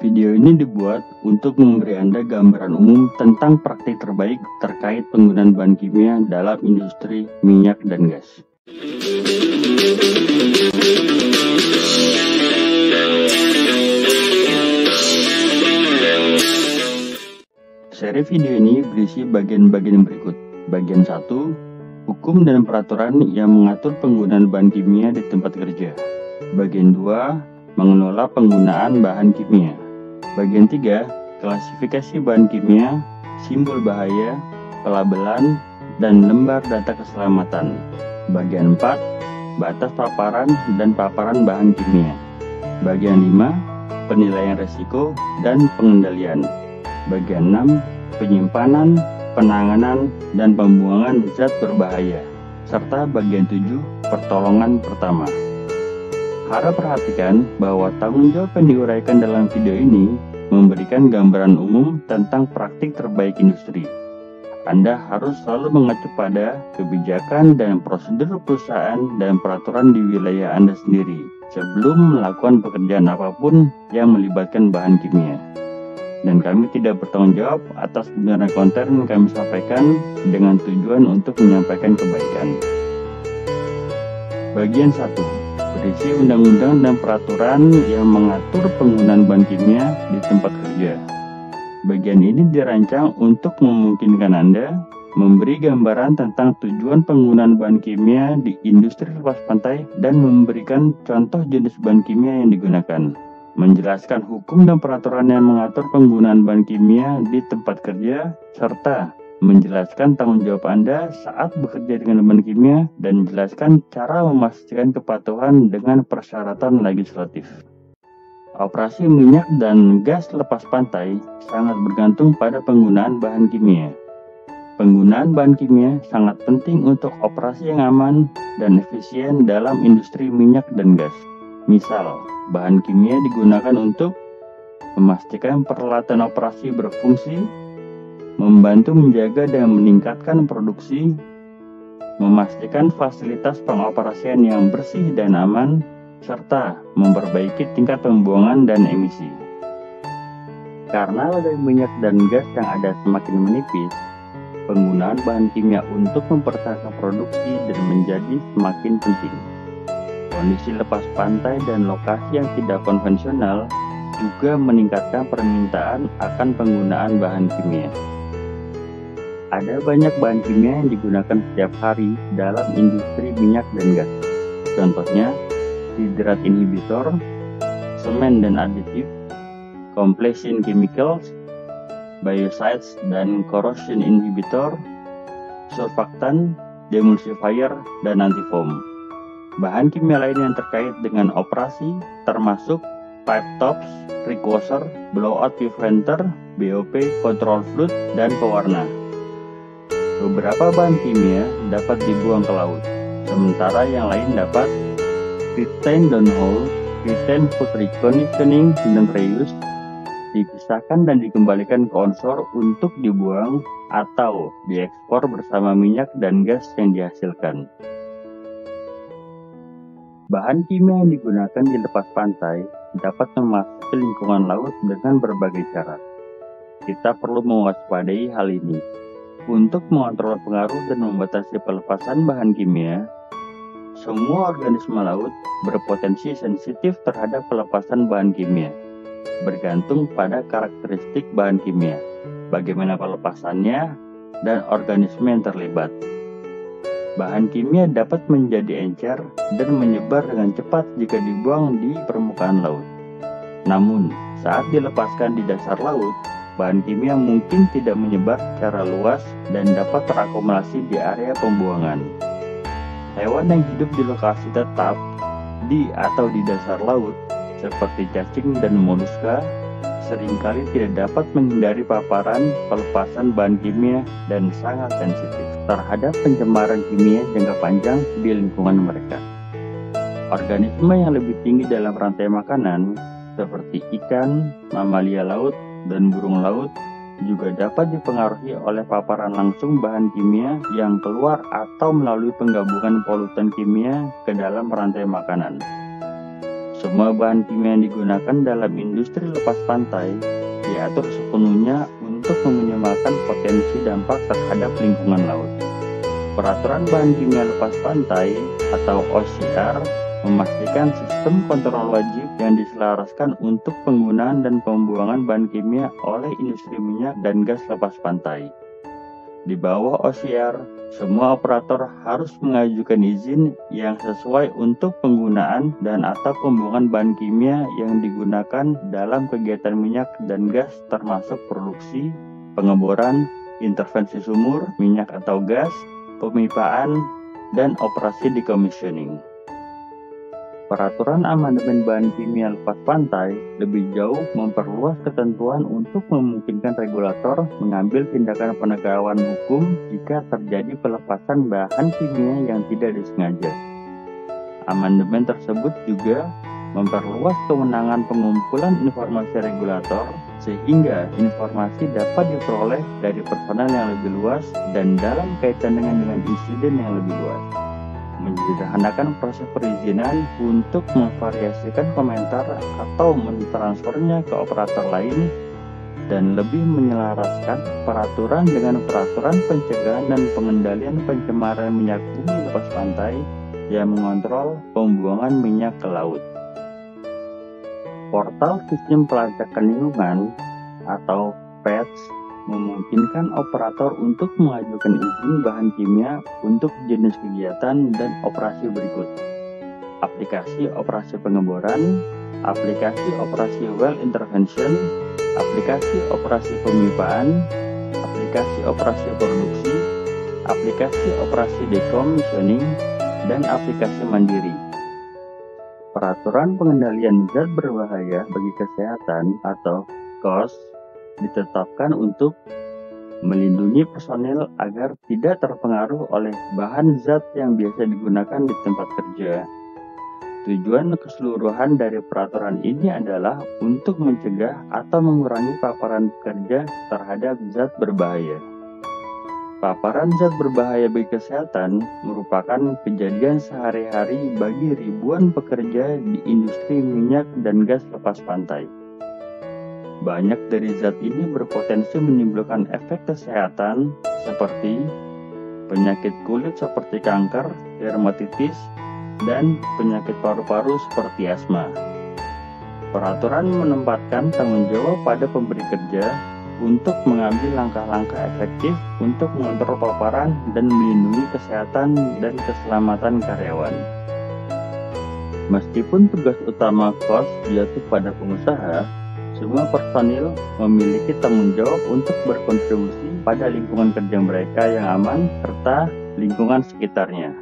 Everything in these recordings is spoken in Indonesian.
Video ini dibuat untuk memberi Anda gambaran umum tentang praktik terbaik terkait penggunaan bahan kimia dalam industri minyak dan gas. Seri video ini berisi bagian-bagian berikut. Bagian 1, hukum dan peraturan yang mengatur penggunaan bahan kimia di tempat kerja. Bagian 2, mengelola penggunaan bahan kimia. Bagian 3, klasifikasi bahan kimia, simbol bahaya, pelabelan, dan lembar data keselamatan. Bagian 4, batas paparan dan paparan bahan kimia. Bagian 5, penilaian risiko dan pengendalian. Bagian 6, penyimpanan, penanganan, dan pembuangan zat berbahaya. Serta bagian 7, pertolongan pertama. Harap perhatikan bahwa tanggung jawab yang diuraikan dalam video ini memberikan gambaran umum tentang praktik terbaik industri. Anda harus selalu mengacu pada kebijakan dan prosedur perusahaan dan peraturan di wilayah Anda sendiri sebelum melakukan pekerjaan apapun yang melibatkan bahan kimia. Dan kami tidak bertanggung jawab atas kebenaran konten yang kami sampaikan dengan tujuan untuk menyampaikan kebaikan. Bagian 1, berisi undang-undang dan peraturan yang mengatur penggunaan bahan kimia di tempat kerja. Bagian ini dirancang untuk memungkinkan Anda memberi gambaran tentang tujuan penggunaan bahan kimia di industri lepas pantai dan memberikan contoh jenis bahan kimia yang digunakan. Menjelaskan hukum dan peraturan yang mengatur penggunaan bahan kimia di tempat kerja, serta menjelaskan tanggung jawab Anda saat bekerja dengan bahan kimia dan menjelaskan cara memastikan kepatuhan dengan persyaratan legislatif. Operasi minyak dan gas lepas pantai sangat bergantung pada penggunaan bahan kimia. Penggunaan bahan kimia sangat penting untuk operasi yang aman dan efisien dalam industri minyak dan gas. Misal, bahan kimia digunakan untuk memastikan peralatan operasi berfungsi, membantu menjaga dan meningkatkan produksi, memastikan fasilitas pengoperasian yang bersih dan aman, serta memperbaiki tingkat pembuangan dan emisi. Karena ladang minyak dan gas yang ada semakin menipis, penggunaan bahan kimia untuk mempertahankan produksi dan menjadi semakin penting. Kondisi lepas pantai dan lokasi yang tidak konvensional juga meningkatkan permintaan akan penggunaan bahan kimia. Ada banyak bahan kimia yang digunakan setiap hari dalam industri minyak dan gas. Contohnya, hidrat inhibitor, semen dan aditif, completion chemicals, biocides dan corrosion inhibitor, surfaktan, demulsifier, dan antifoam. Bahan kimia lain yang terkait dengan operasi termasuk pipe tops, precursor, blowout preventer, BOP, control fluid, dan pewarna. Beberapa bahan kimia dapat dibuang ke laut, sementara yang lain dapat retain downhole, retain food reconditioning, dan reuse, dipisahkan dan dikembalikan ke onshore untuk dibuang atau diekspor bersama minyak dan gas yang dihasilkan. Bahan kimia yang digunakan di lepas pantai dapat memasuki lingkungan laut dengan berbagai cara. Kita perlu mewaspadai hal ini. Untuk mengontrol pengaruh dan membatasi pelepasan bahan kimia, semua organisme laut berpotensi sensitif terhadap pelepasan bahan kimia, bergantung pada karakteristik bahan kimia, bagaimana pelepasannya, dan organisme yang terlibat. Bahan kimia dapat menjadi encer dan menyebar dengan cepat jika dibuang di permukaan laut. Namun, saat dilepaskan di dasar laut, bahan kimia mungkin tidak menyebar secara luas dan dapat terakumulasi di area pembuangan. Hewan yang hidup di lokasi tetap di atau di dasar laut, seperti cacing dan moluska, seringkali tidak dapat menghindari paparan pelepasan bahan kimia dan sangat sensitif terhadap pencemaran kimia jangka panjang di lingkungan mereka. Organisme yang lebih tinggi dalam rantai makanan, seperti ikan, mamalia laut, dan burung laut, juga dapat dipengaruhi oleh paparan langsung bahan kimia yang keluar atau melalui penggabungan polutan kimia ke dalam rantai makanan. Semua bahan kimia yang digunakan dalam industri lepas pantai diatur sepenuhnya untuk meminimalkan potensi dampak terhadap lingkungan laut. Peraturan bahan kimia lepas pantai atau OCR memastikan sistem kontrol wajib yang diselaraskan untuk penggunaan dan pembuangan bahan kimia oleh industri minyak dan gas lepas pantai. Di bawah OCR, semua operator harus mengajukan izin yang sesuai untuk penggunaan dan atau pembuangan bahan kimia yang digunakan dalam kegiatan minyak dan gas termasuk produksi, pengeboran, intervensi sumur, minyak atau gas, pemipaan, dan operasi decommissioning. Peraturan amandemen bahan kimia lepas pantai lebih jauh memperluas ketentuan untuk memungkinkan regulator mengambil tindakan penegakan hukum jika terjadi pelepasan bahan kimia yang tidak disengaja. Amandemen tersebut juga memperluas kewenangan pengumpulan informasi regulator sehingga informasi dapat diperoleh dari personel yang lebih luas dan dalam kaitan dengan insiden yang lebih luas. Menyederhanakan proses perizinan untuk memvariasikan komentar atau mentransfernya ke operator lain dan lebih menyelaraskan peraturan dengan peraturan pencegahan dan pengendalian pencemaran minyak bumi lepas pantai yang mengontrol pembuangan minyak ke laut. Portal Sistem Pelacakan Lingkungan atau PETS memungkinkan operator untuk mengajukan izin bahan kimia untuk jenis kegiatan dan operasi berikut: aplikasi operasi pengeboran, aplikasi operasi well intervention, aplikasi operasi pemipaan, aplikasi operasi produksi, aplikasi operasi decommissioning, dan aplikasi mandiri. Peraturan pengendalian zat berbahaya bagi kesehatan atau COS ditetapkan untuk melindungi personel agar tidak terpengaruh oleh bahan zat yang biasa digunakan di tempat kerja. Tujuan keseluruhan dari peraturan ini adalah untuk mencegah atau mengurangi paparan pekerja terhadap zat berbahaya. Paparan zat berbahaya bagi kesehatan merupakan kejadian sehari-hari bagi ribuan pekerja di industri minyak dan gas lepas pantai. Banyak dari zat ini berpotensi menimbulkan efek kesehatan seperti penyakit kulit seperti kanker, dermatitis, dan penyakit paru-paru seperti asma. Peraturan menempatkan tanggung jawab pada pemberi kerja untuk mengambil langkah-langkah efektif untuk mengontrol paparan dan melindungi kesehatan dan keselamatan karyawan. Meskipun tugas utama COS jatuh pada pengusaha, semua personil memiliki tanggung jawab untuk berkontribusi pada lingkungan kerja mereka yang aman serta lingkungan sekitarnya.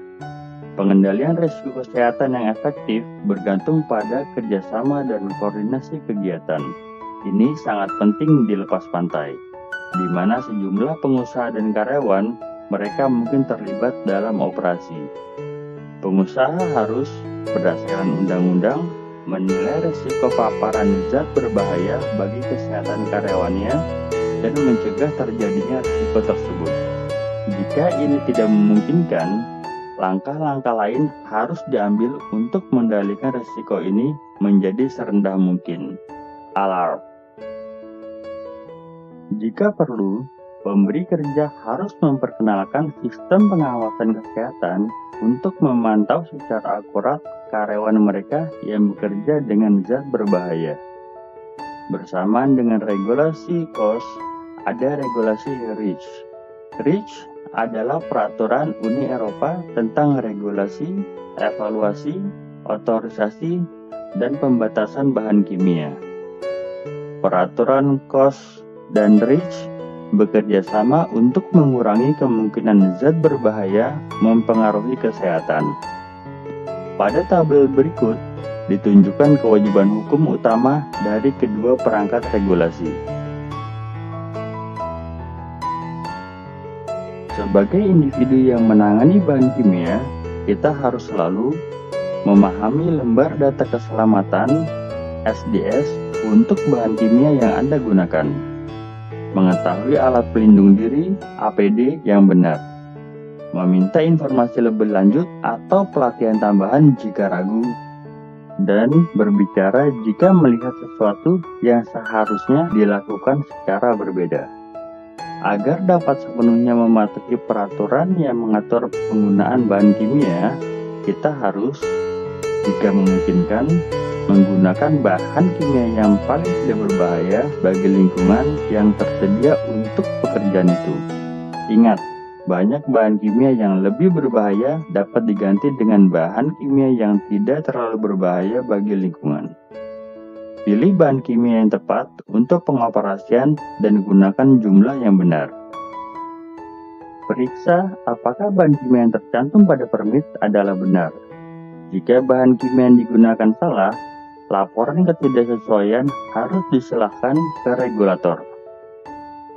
Pengendalian risiko kesehatan yang efektif bergantung pada kerjasama dan koordinasi kegiatan. Ini sangat penting di lepas pantai, di mana sejumlah pengusaha dan karyawan mereka mungkin terlibat dalam operasi. Pengusaha harus berdasarkan undang-undang menilai risiko paparan zat berbahaya bagi kesehatan karyawannya dan mencegah terjadinya risiko tersebut. Jika ini tidak memungkinkan, langkah-langkah lain harus diambil untuk mengendalikan risiko ini menjadi serendah mungkin. Alarm. Jika perlu, pemberi kerja harus memperkenalkan sistem pengawasan kesehatan untuk memantau secara akurat karyawan mereka yang bekerja dengan zat berbahaya. Bersamaan dengan regulasi COS, ada regulasi REACH. REACH adalah peraturan Uni Eropa tentang regulasi, evaluasi, otorisasi, dan pembatasan bahan kimia. Peraturan COS dan REACH bekerja sama untuk mengurangi kemungkinan zat berbahaya mempengaruhi kesehatan. Pada tabel berikut ditunjukkan kewajiban hukum utama dari kedua perangkat regulasi. Sebagai individu yang menangani bahan kimia, kita harus selalu memahami lembar data keselamatan SDS untuk bahan kimia yang Anda gunakan, mengetahui alat pelindung diri APD yang benar, meminta informasi lebih lanjut atau pelatihan tambahan jika ragu, dan berbicara jika melihat sesuatu yang seharusnya dilakukan secara berbeda. Agar dapat sepenuhnya mematuhi peraturan yang mengatur penggunaan bahan kimia, kita harus, jika memungkinkan, menggunakan bahan kimia yang paling tidak berbahaya bagi lingkungan yang tersedia untuk pekerjaan itu. Ingat, banyak bahan kimia yang lebih berbahaya dapat diganti dengan bahan kimia yang tidak terlalu berbahaya bagi lingkungan. Pilih bahan kimia yang tepat untuk pengoperasian dan gunakan jumlah yang benar. Periksa apakah bahan kimia yang tercantum pada permit adalah benar. Jika bahan kimia yang digunakan salah, laporan ketidaksesuaian harus diserahkan ke regulator.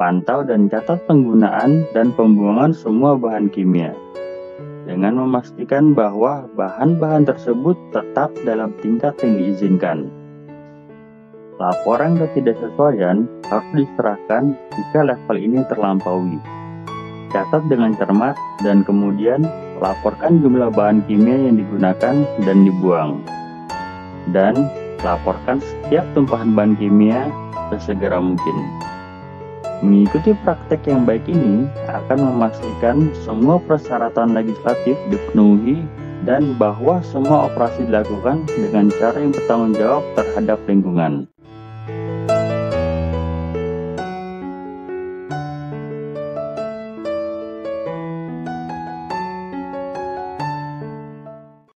Pantau dan catat penggunaan dan pembuangan semua bahan kimia, dengan memastikan bahwa bahan-bahan tersebut tetap dalam tingkat yang diizinkan. Laporan ketidaksesuaian harus diserahkan jika level ini terlampaui. Catat dengan cermat dan kemudian laporkan jumlah bahan kimia yang digunakan dan dibuang. Dan laporkan setiap tumpahan bahan kimia sesegera mungkin. Mengikuti praktek yang baik ini akan memastikan semua persyaratan legislatif dipenuhi dan bahwa semua operasi dilakukan dengan cara yang bertanggung jawab terhadap lingkungan.